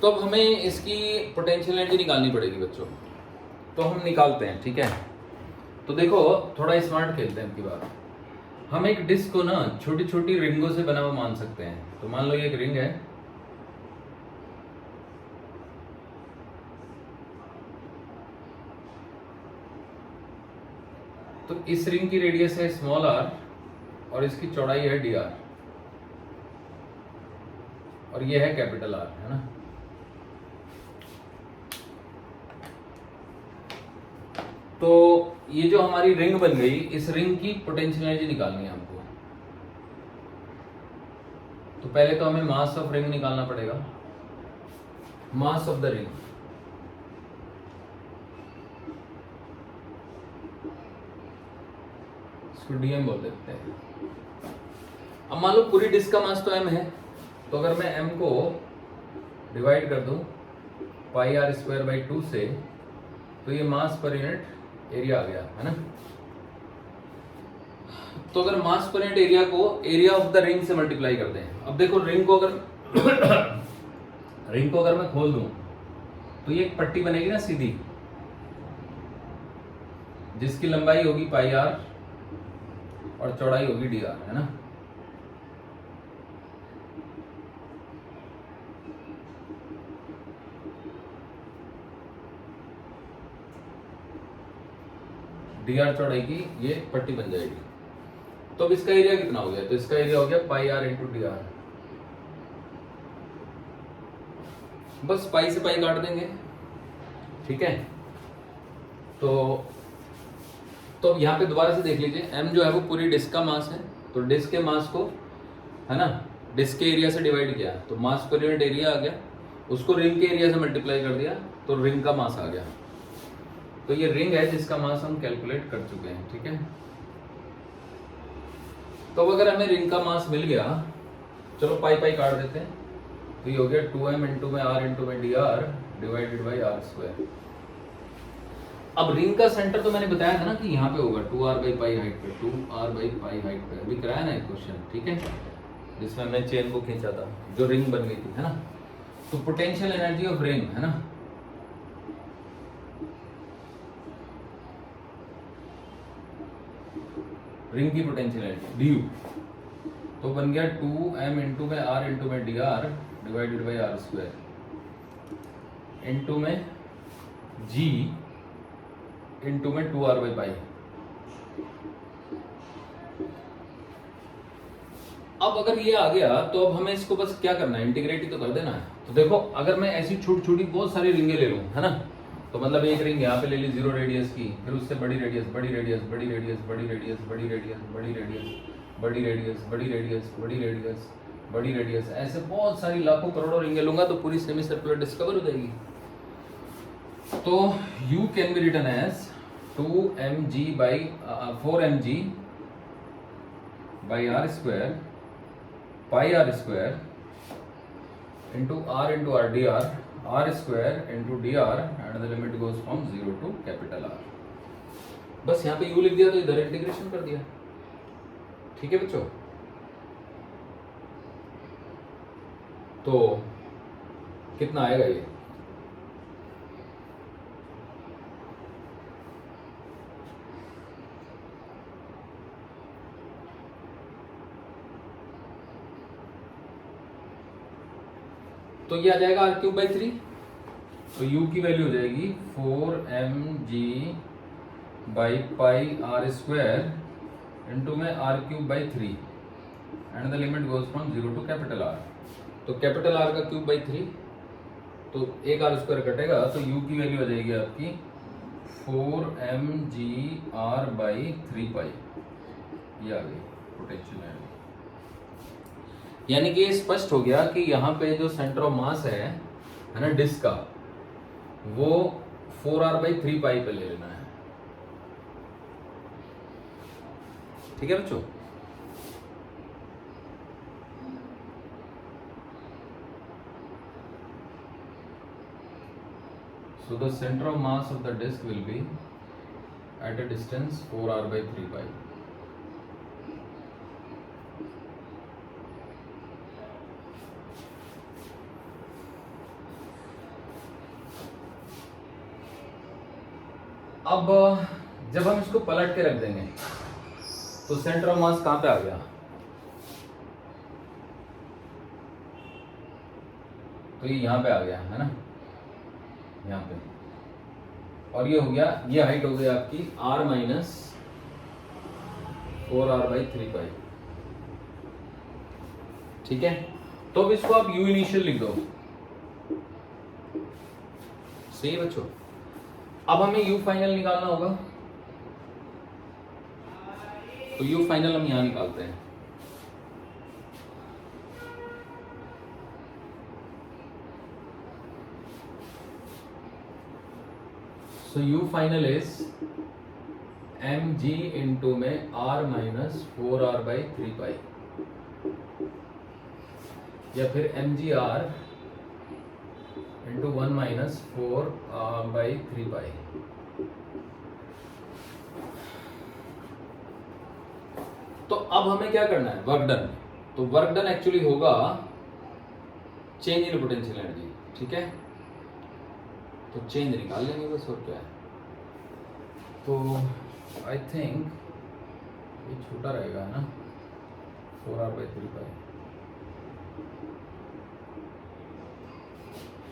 तो अब हमें इसकी पोटेंशियल एनर्जी निकालनी पड़ेगी बच्चों, तो हम निकालते हैं, ठीक है। तो देखो थोड़ा स्मार्ट खेलते हैं की बात। हम एक डिस्क को ना छोटी छोटी रिंगों से बना हुआ मान सकते हैं। तो मान लो ये एक रिंग है, तो इस रिंग की रेडियस है स्मॉल r और इसकी चौड़ाई है dr और ये है कैपिटल R, है ना। तो ये जो हमारी रिंग बन गई, इस रिंग की पोटेंशियल एनर्जी निकालनी है हमको। तो पहले तो हमें मास ऑफ रिंग निकालना पड़ेगा, मास ऑफ द रिंग। इसको डीएम बोल देते हैं। अब मान लो पूरी डिस्क का मास तो m है, तो अगर मैं m को डिवाइड कर दूं पाई r स्क्वायर बाई 2 से, तो ये मास पर यूनिट एरिया आ गया, है ना। तो अगर मास पर यूनिट एरिया को एरिया ऑफ द रिंग से मल्टीप्लाई करते हैं। अब देखो रिंग को अगर मैं खोल दूं तो ये एक पट्टी बनेगी ना सीधी, जिसकी लंबाई होगी पाई r और चौड़ाई होगी dr, है ना। dr चौड़ाई की ये पट्टी बन जाएगी। तो अब इसका एरिया कितना हो गया? तो इसका एरिया हो गया पाई r इंटू डी आर। बस पाई से पाई काट देंगे, ठीक है। तो अब यहाँ पे दोबारा से देख लीजिए, m जो है वो पूरी डिस्क का मास है। तो डिस्क के मास को, है ना, डिस्क के एरिया से डिवाइड किया तो मास पर यूनिट एरिया आ गया, उसको रिंग के एरिया से मल्टीप्लाई कर दिया तो रिंग का मास आ गया। तो ये रिंग है जिसका मास हम कैलकुलेट कर चुके हैं, ठीक है। तो अगर हमें रिंग का मास मिल गया, चलो पाई पाई काट देते हैं, तो ये हो गया 2m इंटू में r इंटू में d r divided by r square. अब रिंग का सेंटर तो मैंने बताया था ना कि यहाँ पे होगा 2r बाई पाई हाइट पे, 2r बाई पाई हाइट पे। अभी कराया ना एक क्वेश्चन, ठीक है, जिसमें मैं चेन को खींचा था, जो रिंग बन गई थी, है ना। तो पोटेंशियल एनर्जी ऑफ रिंग, है ना, रिंग की पोटेंशियल एनर्जी du, तो बन गया 2m इंटू में r इंटू में d r divided by r square into में g इंटू में 2r बाई पाई। अब अगर ये आ गया तो अब हमें इसको बस क्या करना है, इंटीग्रेट ही तो कर देना है। तो देखो अगर मैं ऐसी छोटी छोटी बहुत सारी रिंगे ले लूं, है ना, तो मतलब एक रिंग यहाँ पे ले ली 0 रेडियस की, फिर उससे बड़ी रेडियस, बड़ी रेडियस, बड़ी रेडियस, बड़ी रेडियस, बड़ी रेडियस, बड़ी रेडियस, बड़ी रेडियस, बड़ी रेडियस, बड़ी रेडियस, बड़ी रेडियस, ऐसे बहुत सारी लाखों करोड़ों रिंगे लूंगा तो पूरी सेमी सर्कुलर डिस्कवर हो जाएगी। तो U can be written as 2mg by 4mg by r square pi r square into r d r r square into dr and the limit goes from 0 to capital R। बस यहाँ पे u लिख दिया तो इधर integration कर दिया, ठीक है बच्चों। तो कितना आएगा ये? तो ये आ जाएगा r³/3, तो u की वैल्यू हो जाएगी 4mg/πr² इंटू में r³/3 and the limit goes from 0 to capital R। तो कैपिटल R का ³/3, तो एक r² कटेगा, तो u की वैल्यू आ जाएगी आपकी 4mgr/3π। ये आ गई पोटेंशियल एनर्जी। यानी कि ये स्पष्ट हो गया कि यहाँ पे जो सेंटर ऑफ मास है ना डिस्क का, वो 4r/3π पे ले लेना है। ठीक है बच्चों? So the center of mass of the disk will be at a distance 4r/3π. अब जब हम इसको पलट के रख देंगे तो सेंटर ऑफ मास कहां पे आ गया? तो ये यहां पे आ गया है ना, यहाँ पे, और ये हो गया, ये हाइट हो गई आपकी r-4r/3π। ठीक है, तो अब इसको आप u इनिशियल लिख दो। सही है बच्चों? अब हमें u फाइनल निकालना होगा, तो u फाइनल हम यहां निकालते हैं। So u final is mg into में r-4r/3π, या फिर mgr इंटू 1 - 4r/3π। तो अब हमें क्या करना है? Work done. तो वर्क डन एक्चुअली होगा चेंज इन पोटेंशियल एनर्जी। ठीक है, तो चेंज निकाल लेंगे बस, और क्या है। तो आई थिंक ये छोटा रहेगा ना 4r/3π,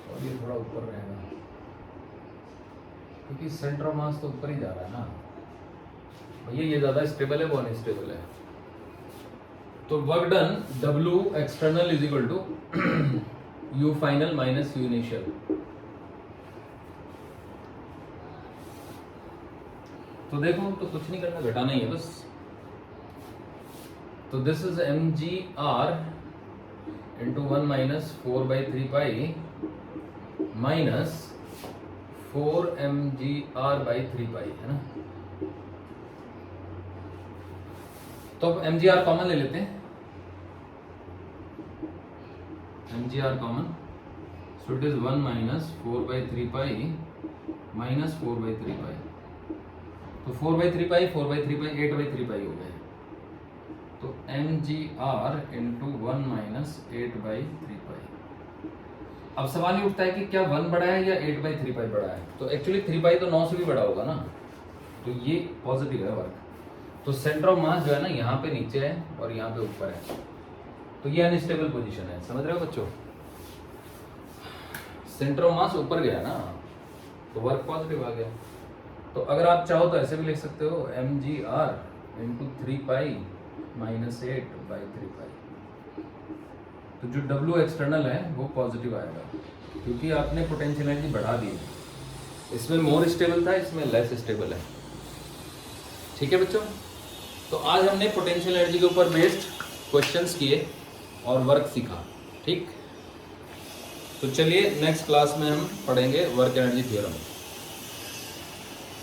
और ये थोड़ा ऊपर रहेगा क्योंकि सेंटर ऑफ मास तो ऊपर ही जा रहा है ना भैया। ये ज्यादा स्टेबल है, वो अनस्टेबल है। तो work done W external is equal to U final minus U initial. तो देखो, तो कुछ नहीं करना, घटाना ही है बस। तो this is mgr into 1 - 4/3π minus 4mgr/3π, है ना। तो अब mgr कॉमन ले लेते हैं, mgr common, so it is 1 - 4/3π minus 4/3π। तो 4/3π 4/3π 8/3π हो गए। तो mgr इंटू 1 - 8/3π। अब सवाल ये उठता है कि क्या 1 बड़ा है या 8/3π बड़ा है? तो एक्चुअली 3π तो 9 से भी बड़ा होगा ना, तो ये पॉजिटिव है वर्क। तो सेंटर ऑफ मास जो है ना यहाँ पे नीचे है और यहाँ पे ऊपर है, तो ये अनस्टेबल पोजीशन है। समझ रहे हो बच्चों? सेंटर ऑफ मास ऊपर गया ना, तो वर्क पॉजिटिव आ गया। तो अगर आप चाहो तो ऐसे भी लिख सकते हो mgr इंटू 3π माइनस 8/3π। तो जो W एक्सटर्नल है वो पॉजिटिव आएगा क्योंकि आपने पोटेंशियल एनर्जी बढ़ा दी। इसमें मोर स्टेबल था, इसमें लेस स्टेबल है। ठीक है बच्चों? तो आज हमने पोटेंशियल एनर्जी के ऊपर बेस्ड क्वेश्चंस किए और वर्क सीखा। ठीक, तो चलिए नेक्स्ट क्लास में हम पढ़ेंगे वर्क एनर्जी थ्योरम।